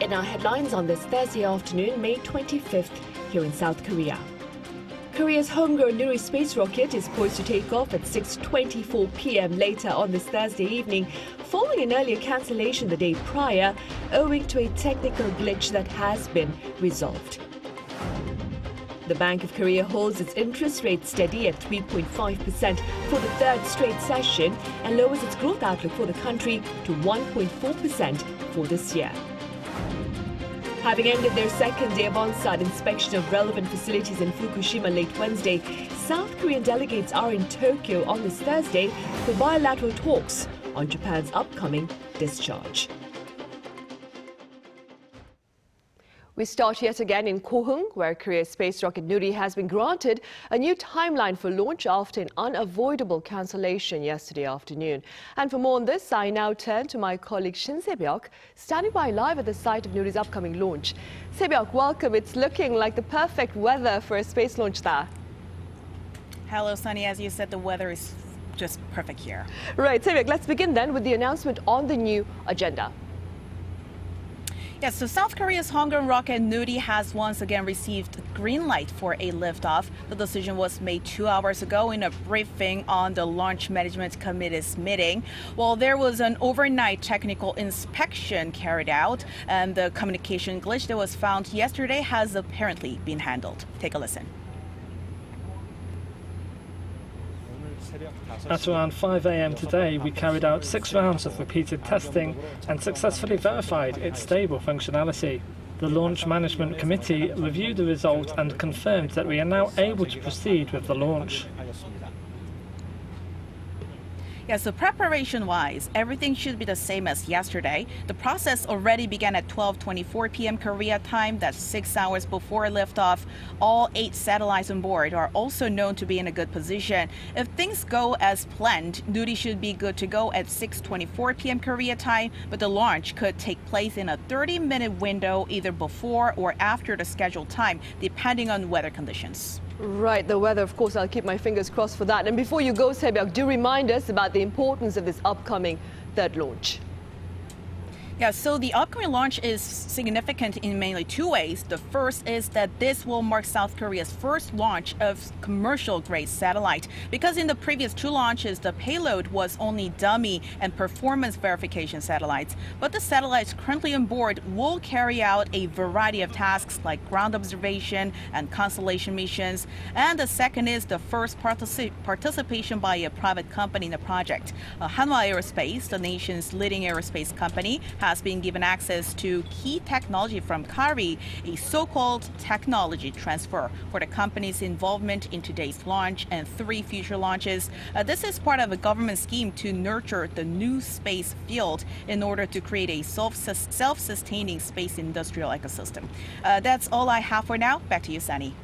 In our headlines on this Thursday afternoon, May 25th, here in South Korea. Korea's homegrown Nuri space rocket is poised to take off at 6:24 p.m. later on this Thursday evening, following an earlier cancellation the day prior, owing to a technical glitch that has been resolved. The Bank of Korea holds its interest rate steady at 3.5% for the third straight session and lowers its growth outlook for the country to 1.4% for this year. Having ended their second day of on-site inspection of relevant facilities in Fukushima late Wednesday, South Korean delegates are in Tokyo on this Thursday for bilateral talks on Japan's upcoming discharge. We start yet again in Kohung, where Korea's space rocket Nuri has been granted a new timeline for launch after an unavoidable cancellation yesterday afternoon. And for more on this, I now turn to my colleague Shin Se-byuk, standing by live at the site of Nuri's upcoming launch. Se-byuk, welcome. It's looking like the perfect weather for a space launch there. Hello, Sunny. As you said, the weather is just perfect here. Right, Se-byuk, let's begin then with the announcement on the new agenda. Yes, so South Korea's homegrown rocket Nuri has once again received green light for a liftoff. The decision was made 2 hours ago in a briefing on the Launch Management Committee's meeting. Well, there was an overnight technical inspection carried out, and the communication glitch that was found yesterday has apparently been handled. Take a listen. At around 5 a.m. today, we carried out 6 rounds of repeated testing and successfully verified its stable functionality. The Launch Management Committee reviewed the result and confirmed that we are now able to proceed with the launch. Yeah, so preparation-wise, everything should be the same as yesterday. The process already began at 12:24 p.m. Korea time. That's 6 hours before liftoff. All 8 satellites on board are also known to be in a good position. If things go as planned, Nuri should be good to go at 6:24 p.m. Korea time, but the launch could take place in a 30-minute window either before or after the scheduled time, depending on weather conditions. Right, the weather, of course, I'll keep my fingers crossed for that. And before you go, Se-byuk, do remind us about the importance of this upcoming third launch. Yeah, so the upcoming launch is significant in mainly 2 ways. The first is that this will mark South Korea's first launch of commercial-grade satellite. Because in the previous 2 launches, the payload was only dummy and performance verification satellites. But the satellites currently on board will carry out a variety of tasks like ground observation and constellation missions. And the second is the first participation by a private company in the project. Hanwha Aerospace, the nation's leading aerospace company, has been given access to key technology from KARI, a so-called technology transfer for the company's involvement in today's launch and 3 future launches. This is part of a government scheme to nurture the new space field in order to create a self-sustaining space industrial ecosystem. That's all I have for now. Back to you, Sunny.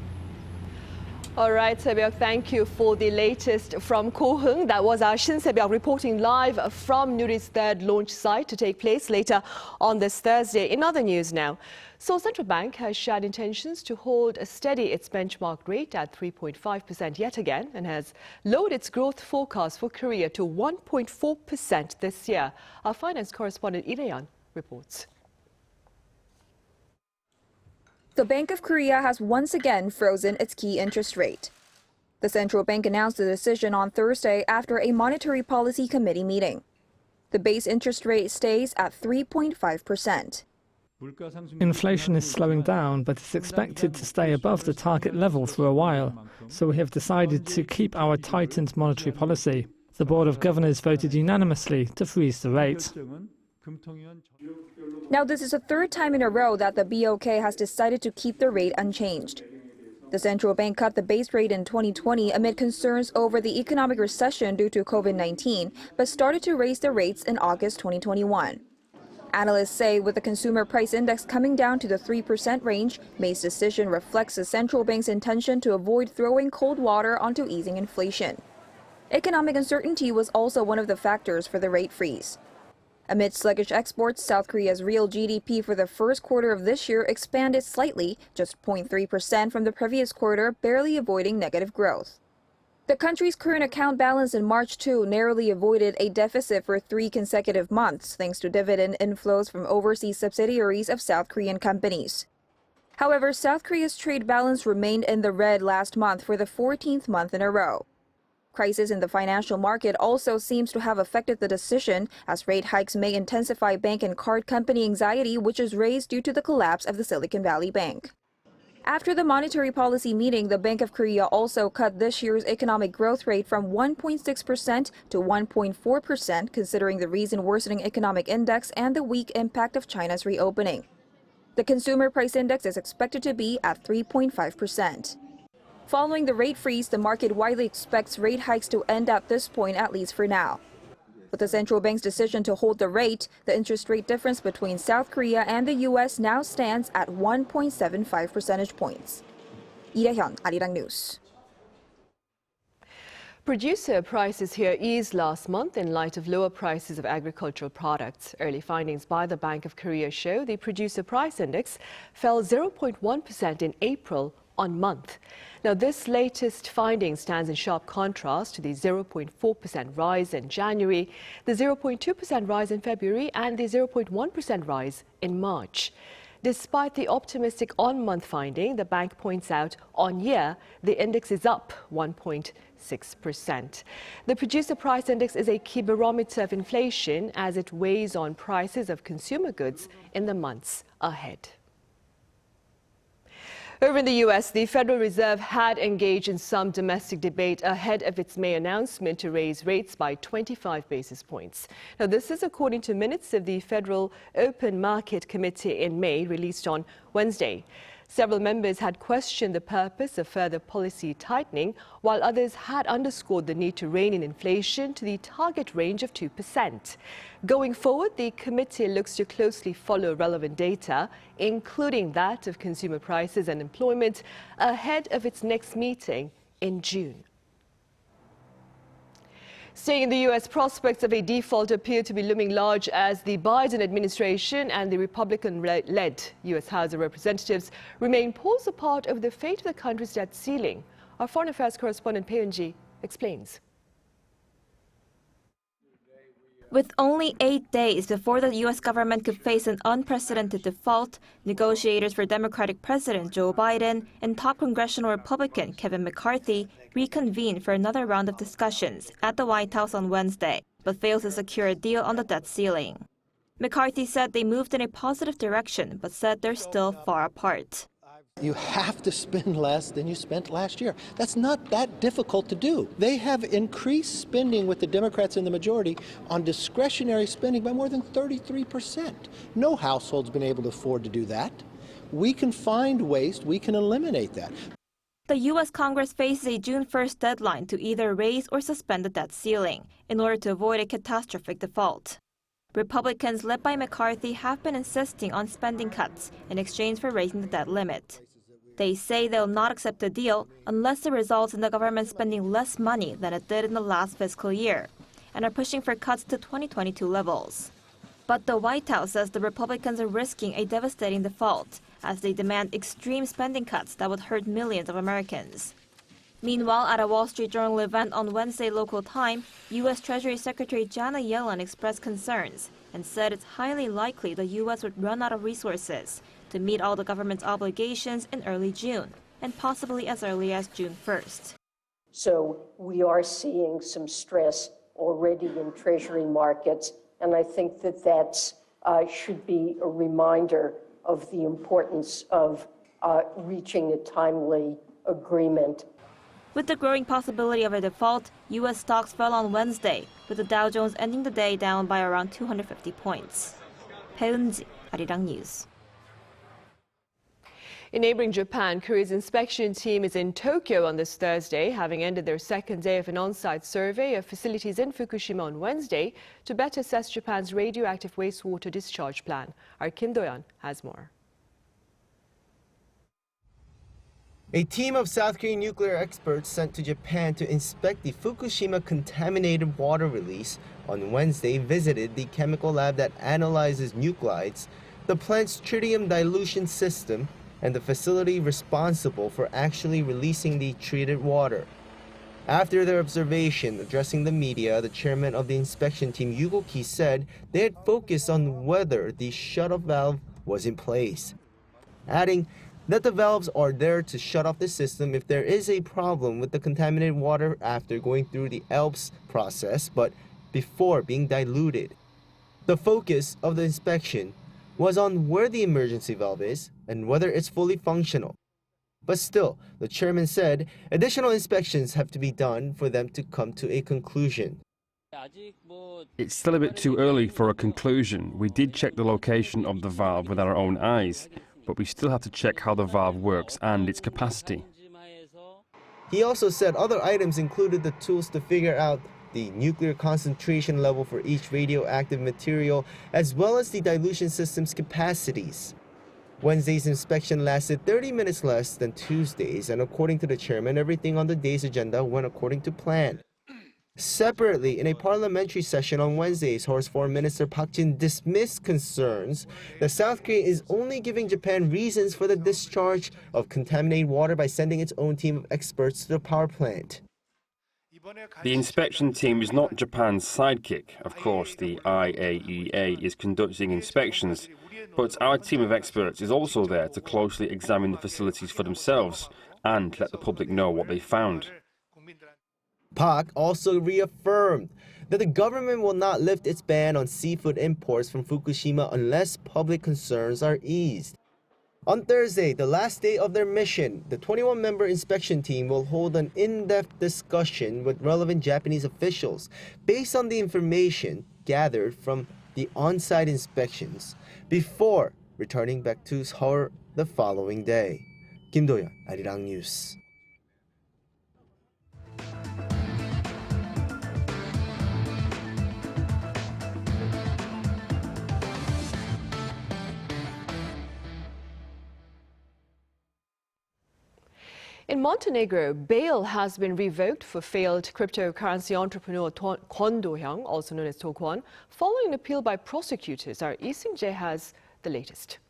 All right, Se-byuk, thank you for the latest from Kohung. That was our Shin Se-byuk reporting live from Nuri's third launch site to take place later on this Thursday. In other news now, Seoul Central Bank has shared intentions to hold steady its benchmark rate at 3.5% yet again and has lowered its growth forecast for Korea to 1.4% this year. Our finance correspondent Arirang reports. The Bank of Korea has once again frozen its key interest rate. The central bank announced the decision on Thursday after a Monetary Policy Committee meeting. The base interest rate stays at 3.5%. Inflation is slowing down, but it's expected to stay above the target level for a while, so we have decided to keep our tightened monetary policy. The Board of Governors voted unanimously to freeze the rate. Now, this is the 3rd time in a row that the BOK has decided to keep the rate unchanged. The central bank cut the base rate in 2020 amid concerns over the economic recession due to COVID-19, but started to raise the rates in August 2021. Analysts say with the consumer price index coming down to the 3% range, May's decision reflects the central bank's intention to avoid throwing cold water onto easing inflation. Economic uncertainty was also one of the factors for the rate freeze. Amid sluggish exports, South Korea's real GDP for the first quarter of this year expanded slightly, just 0.3% from the previous quarter, barely avoiding negative growth. The country's current account balance in March too narrowly avoided a deficit for 3 consecutive months thanks to dividend inflows from overseas subsidiaries of South Korean companies. However, South Korea's trade balance remained in the red last month for the 14th month in a row. Crisis in the financial market also seems to have affected the decision, as rate hikes may intensify bank and card company anxiety, which is raised due to the collapse of the Silicon Valley Bank. After the monetary policy meeting, the Bank of Korea also cut this year's economic growth rate from 1.6% to 1.4%, considering the recent worsening economic index and the weak impact of China's reopening. The consumer price index is expected to be at 3.5%. Following the rate freeze, the market widely expects rate hikes to end at this point, at least for now. With the central bank's decision to hold the rate, the interest rate difference between South Korea and the U.S. now stands at 1.75 percentage points. Lee Hyun, Arirang News. Producer prices here eased last month in light of lower prices of agricultural products. Early findings by the Bank of Korea show the producer price index fell 0.1% in April on month. Now, this latest finding stands in sharp contrast to the 0.4% rise in January, the 0.2% rise in February, and the 0.1% rise in March. Despite the optimistic on-month finding, the bank points out on year the index is up 1.6%. The producer price index is a key barometer of inflation as it weighs on prices of consumer goods in the months ahead. Over in the U.S., the Federal Reserve had engaged in some domestic debate ahead of its May announcement to raise rates by 25 basis points. Now, this is according to minutes of the Federal Open Market Committee in May, released on Wednesday. Several members had questioned the purpose of further policy tightening, while others had underscored the need to rein in inflation to the target range of 2%. Going forward, the committee looks to closely follow relevant data, including that of consumer prices and employment, ahead of its next meeting in June. Staying in the U.S., prospects of a default appear to be looming large as the Biden administration and the Republican-led U.S. House of Representatives remain poles apart over the fate of the country's debt ceiling. Our foreign affairs correspondent Peunji explains. With only 8 days before the U.S. government could face an unprecedented default, negotiators for Democratic President Joe Biden and top congressional Republican Kevin McCarthy reconvened for another round of discussions at the White House on Wednesday, but failed to secure a deal on the debt ceiling. McCarthy said they moved in a positive direction, but said they're still far apart. You have to spend less than you spent last year. That's not that difficult to do. They have increased spending with the Democrats in the majority on discretionary spending by more than 33%. No household's been able to afford to do that. We can find ways, we can eliminate that. The U.S. Congress faces a June 1st deadline to either raise or suspend the debt ceiling in order to avoid a catastrophic default. Republicans led by McCarthy have been insisting on spending cuts in exchange for raising the debt limit. They say they'll not accept a deal unless it results in the government spending less money than it did in the last fiscal year, and are pushing for cuts to 2022 levels. But the White House says the Republicans are risking a devastating default as they demand extreme spending cuts that would hurt millions of Americans. Meanwhile, at a Wall Street Journal event on Wednesday local time, U.S. Treasury Secretary Janet Yellen expressed concerns and said it's highly likely the U.S. would run out of resources to meet all the government's obligations in early June, and possibly as early as June 1st. So we are seeing some stress already in Treasury markets, and I think that should be a reminder of the importance of reaching a timely agreement. With the growing possibility of a default, U.S. stocks fell on Wednesday, with the Dow Jones ending the day down by around 250 points. Peunji, Arirang News. In neighboring Japan, Korea's inspection team is in Tokyo on this Thursday, having ended their second day of an on-site survey of facilities in Fukushima on Wednesday to better assess Japan's radioactive wastewater discharge plan. Our Kim Do-yeon has more. A team of South Korean nuclear experts sent to Japan to inspect the Fukushima contaminated water release on Wednesday visited the chemical lab that analyzes nuclides, the plant's tritium dilution system, and the facility responsible for actually releasing the treated water. After their observation, addressing the media, the chairman of the inspection team, Yugo-ki, said they had focused on whether the shut-off valve was in place, adding that the valves are there to shut off the system if there is a problem with the contaminated water after going through the ALPS process, but before being diluted. The focus of the inspection was on where the emergency valve is and whether it's fully functional. But still, the chairman said additional inspections have to be done for them to come to a conclusion. It's still a bit too early for a conclusion. We did check the location of the valve with our own eyes, but we still have to check how the valve works and its capacity. He also said other items included the tools to figure out the nuclear concentration level for each radioactive material, as well as the dilution system's capacities. Wednesday's inspection lasted 30 minutes less than Tuesday's, and according to the chairman, everything on the day's agenda went according to plan. Separately, in a parliamentary session on Wednesday, Seoul's Foreign Minister Park Jin dismissed concerns that South Korea is only giving Japan reasons for the discharge of contaminated water by sending its own team of experts to the power plant. The inspection team is not Japan's sidekick. Of course, the IAEA is conducting inspections, but our team of experts is also there to closely examine the facilities for themselves and let the public know what they found. Park also reaffirmed that the government will not lift its ban on seafood imports from Fukushima unless public concerns are eased. On Thursday, the last day of their mission, the 21-member inspection team will hold an in-depth discussion with relevant Japanese officials based on the information gathered from the on-site inspections before returning back to Seoul the following day. Kim Do-yeon, Arirang News. In Montenegro, bail has been revoked for failed cryptocurrency entrepreneur Do Kwon, also known as Do Kwon, following an appeal by prosecutors. Our Lee Seung-jae has the latest.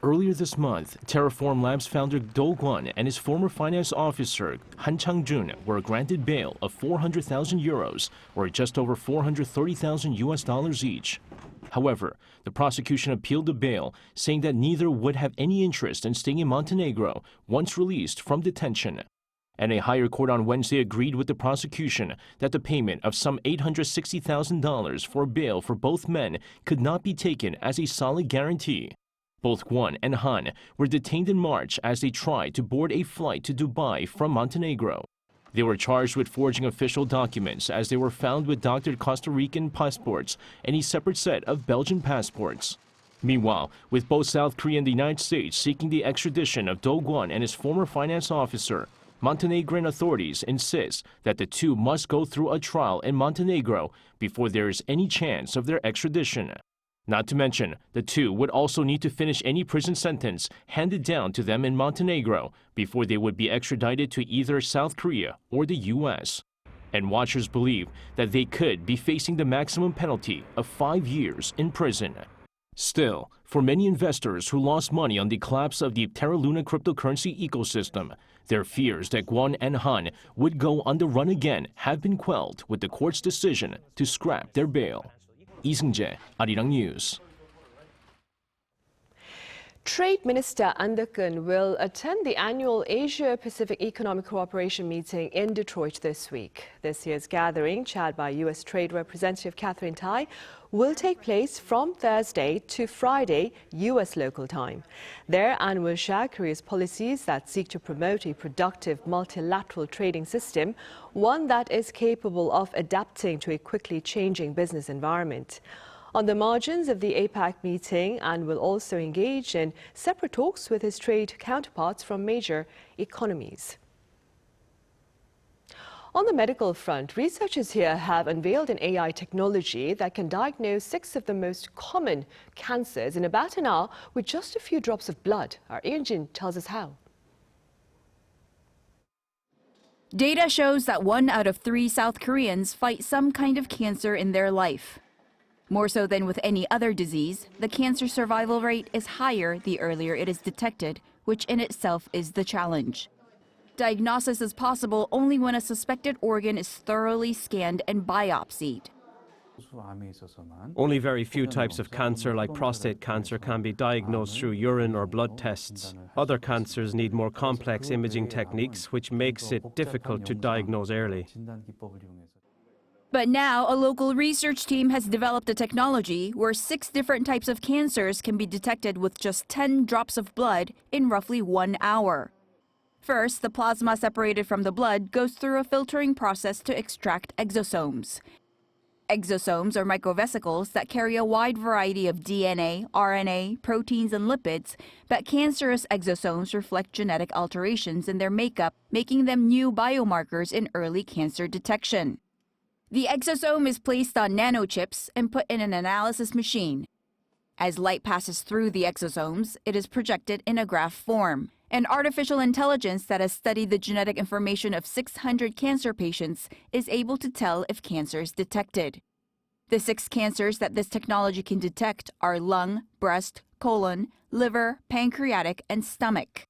Earlier this month, Terraform Labs founder Do Kwon and his former finance officer Han Chang-jun were granted bail of 400,000 euros, or just over $430,000 each. However, the prosecution appealed the bail, saying that neither would have any interest in staying in Montenegro once released from detention. And a higher court on Wednesday agreed with the prosecution that the payment of some $860,000 for bail for both men could not be taken as a solid guarantee. Both Kwon and Han were detained in March as they tried to board a flight to Dubai from Montenegro. They were charged with forging official documents as they were found with doctored Costa Rican passports and a separate set of Belgian passports. Meanwhile, with both South Korea and the United States seeking the extradition of Do Kwon and his former finance officer, Montenegrin authorities insist that the two must go through a trial in Montenegro before there is any chance of their extradition. Not to mention, the two would also need to finish any prison sentence handed down to them in Montenegro before they would be extradited to either South Korea or the U.S. And watchers believe that they could be facing the maximum penalty of 5 years in prison. Still, for many investors who lost money on the collapse of the Terra Luna cryptocurrency ecosystem, their fears that Kwon and Han would go on the run again have been quelled with the court's decision to scrap their bail. Lee Seung-jae, Arirang News. Trade Minister An Deok-eun will attend the annual Asia-Pacific Economic Cooperation meeting in Detroit this week. This year's gathering, chaired by U.S. Trade Representative Catherine Tai, will take place from Thursday to Friday, U.S. local time. There, An will share Korea's policies that seek to promote a productive multilateral trading system, one that is capable of adapting to a quickly changing business environment. On the margins of the APEC meeting, An will also engage in separate talks with his trade counterparts from major economies. On the medical front, researchers here have unveiled an AI technology that can diagnose 6 of the most common cancers in about an hour with just a few drops of blood. Our Eun-jin tells us how. Data shows that 1 out of 3 South Koreans fight some kind of cancer in their life. More so than with any other disease, the cancer survival rate is higher the earlier it is detected, which in itself is the challenge. Diagnosis is possible only when a suspected organ is thoroughly scanned and biopsied. Only very few types of cancer, like prostate cancer, can be diagnosed through urine or blood tests. Other cancers need more complex imaging techniques, which makes it difficult to diagnose early. But now, a local research team has developed a technology where 6 different types of cancers can be detected with just 10 drops of blood in roughly 1 hour. First, the plasma separated from the blood goes through a filtering process to extract exosomes. Exosomes are microvesicles that carry a wide variety of DNA, RNA, proteins, and lipids, but cancerous exosomes reflect genetic alterations in their makeup, making them new biomarkers in early cancer detection. The exosome is placed on nanochips and put in an analysis machine. As light passes through the exosomes, it is projected in a graph form. An artificial intelligence that has studied the genetic information of 600 cancer patients is able to tell if cancer is detected. The 6 cancers that this technology can detect are lung, breast, colon, liver, pancreatic, and stomach.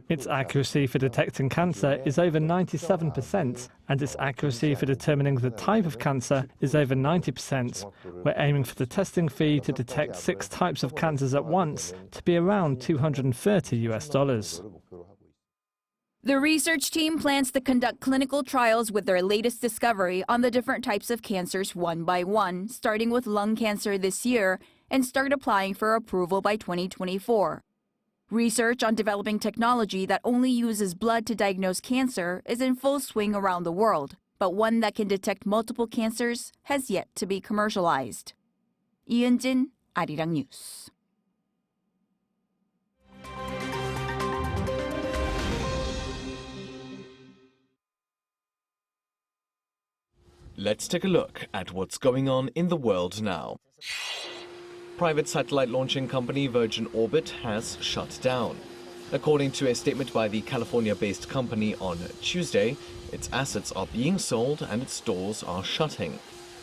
Its accuracy for detecting cancer is over 97%, and its accuracy for determining the type of cancer is over 90%. We're aiming for the testing fee to detect 6 types of cancers at once to be around $230. The research team plans to conduct clinical trials with their latest discovery on the different types of cancers one by one, starting with lung cancer this year, and start applying for approval by 2024. Research on developing technology that only uses blood to diagnose cancer is in full swing around the world, but one that can detect multiple cancers has yet to be commercialized. 이은진, Arirang News. Let's take a look at what's going on in the world now. Private satellite launching company Virgin Orbit has shut down. According to a statement by the California-based company on Tuesday, its assets are being sold and its doors are shutting.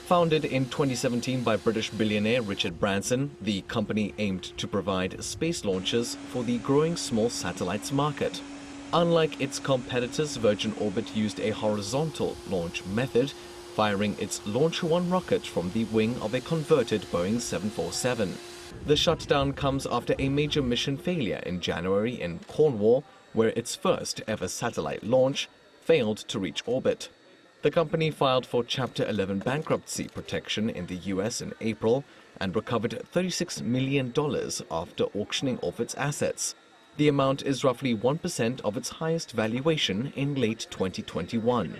Founded in 2017 by British billionaire Richard Branson, the company aimed to provide space launches for the growing small satellites market. Unlike its competitors, Virgin Orbit used a horizontal launch method, firing its Launch 1 rocket from the wing of a converted Boeing 747. The shutdown comes after a major mission failure in January in Cornwall, where its first ever satellite launch failed to reach orbit. The company filed for Chapter 11 bankruptcy protection in the US in April and recovered $36 million after auctioning off its assets. The amount is roughly 1% of its highest valuation in late 2021.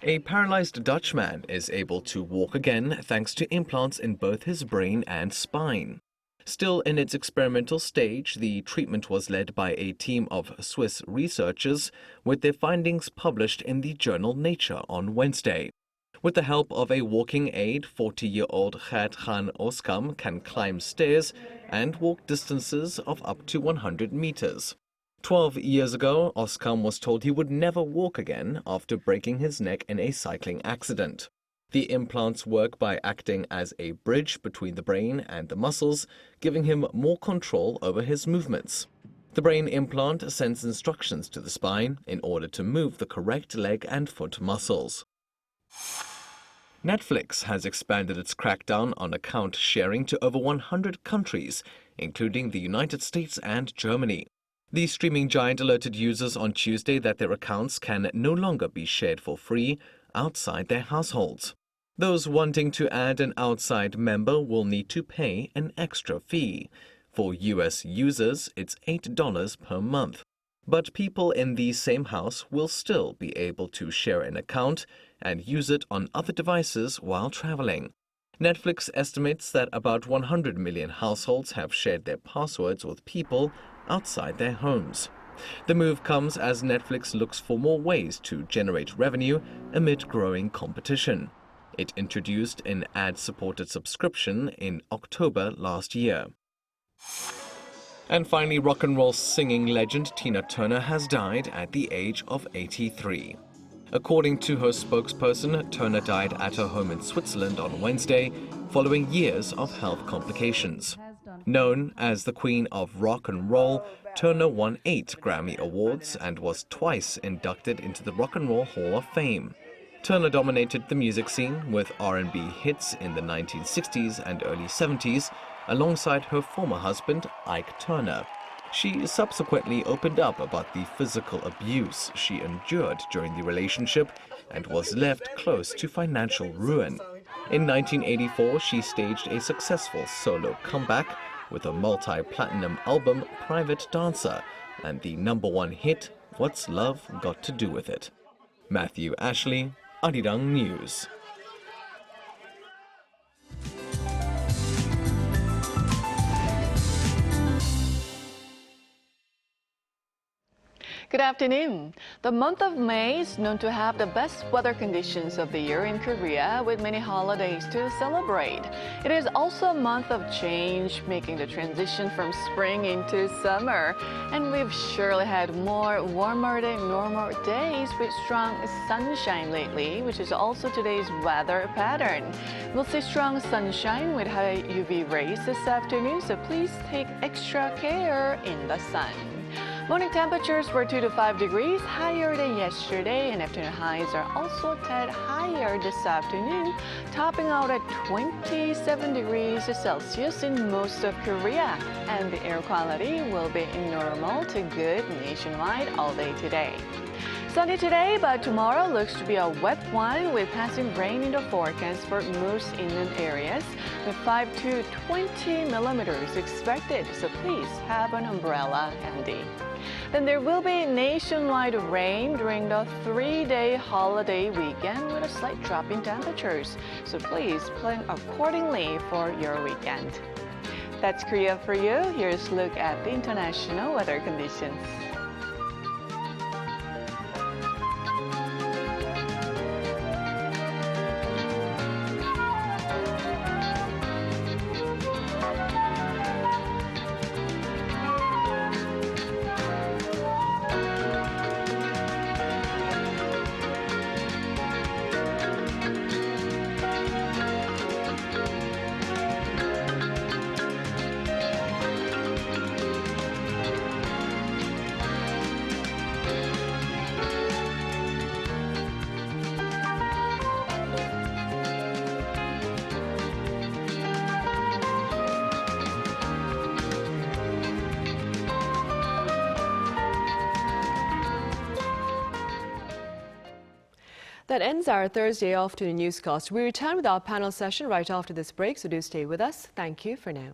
A paralyzed Dutchman is able to walk again thanks to implants in both his brain and spine. Still in its experimental stage, the treatment was led by a team of Swiss researchers, with their findings published in the journal Nature on Wednesday. With the help of a walking aid, 40-year-old Gert Jan Oskam can climb stairs and walk distances of up to 100 meters. 12 years ago, Oskam was told he would never walk again after breaking his neck in a cycling accident. The implants work by acting as a bridge between the brain and the muscles, giving him more control over his movements. The brain implant sends instructions to the spine in order to move the correct leg and foot muscles. Netflix has expanded its crackdown on account sharing to over 100 countries, including the United States and Germany. The streaming giant alerted users on Tuesday that their accounts can no longer be shared for free outside their households. Those wanting to add an outside member will need to pay an extra fee. For US users, it's $8 per month. But people in the same house will still be able to share an account and use it on other devices while traveling. Netflix estimates that about 100 million households have shared their passwords with people outside their homes. The move comes as Netflix looks for more ways to generate revenue amid growing competition. It introduced an ad-supported subscription in October last year. And finally, rock and roll singing legend Tina Turner has died at the age of 83. According to her spokesperson, Turner died at her home in Switzerland on Wednesday, following years of health complications. Known as the Queen of Rock and Roll, Turner won 8 Grammy Awards and was twice inducted into the Rock and Roll Hall of Fame. Turner dominated the music scene with R&B hits in the 1960s and early 70s, alongside her former husband, Ike Turner. She subsequently opened up about the physical abuse she endured during the relationship and was left close to financial ruin. In 1984, she staged a successful solo comeback with a multi-platinum album, Private Dancer, and the #1 hit, What's Love Got to Do With It? Matthew Ashley, Arirang News. Good afternoon. The month of May is known to have the best weather conditions of the year in Korea, with many holidays to celebrate. It is also a month of change, making the transition from spring into summer. And we've surely had more warmer than normal days with strong sunshine lately, which is also today's weather pattern. We'll see strong sunshine with high UV rays this afternoon, so please take extra care in the sun. Morning temperatures were 2 to 5 degrees higher than yesterday, and afternoon highs are also a tad higher this afternoon, topping out at 27 degrees Celsius in most of Korea. And the air quality will be normal to good nationwide all day today. Sunny today, but tomorrow looks to be a wet one with passing rain in the forecast for most inland areas, with 5 to 20 millimeters expected, so please have an umbrella handy. Then there will be nationwide rain during the 3-day holiday weekend with a slight drop in temperatures, so please plan accordingly for your weekend. That's Korea for you. Here's a look at the international weather conditions. That ends our Thursday afternoon newscast. We return with our panel session right after this break, so do stay with us. Thank you for now.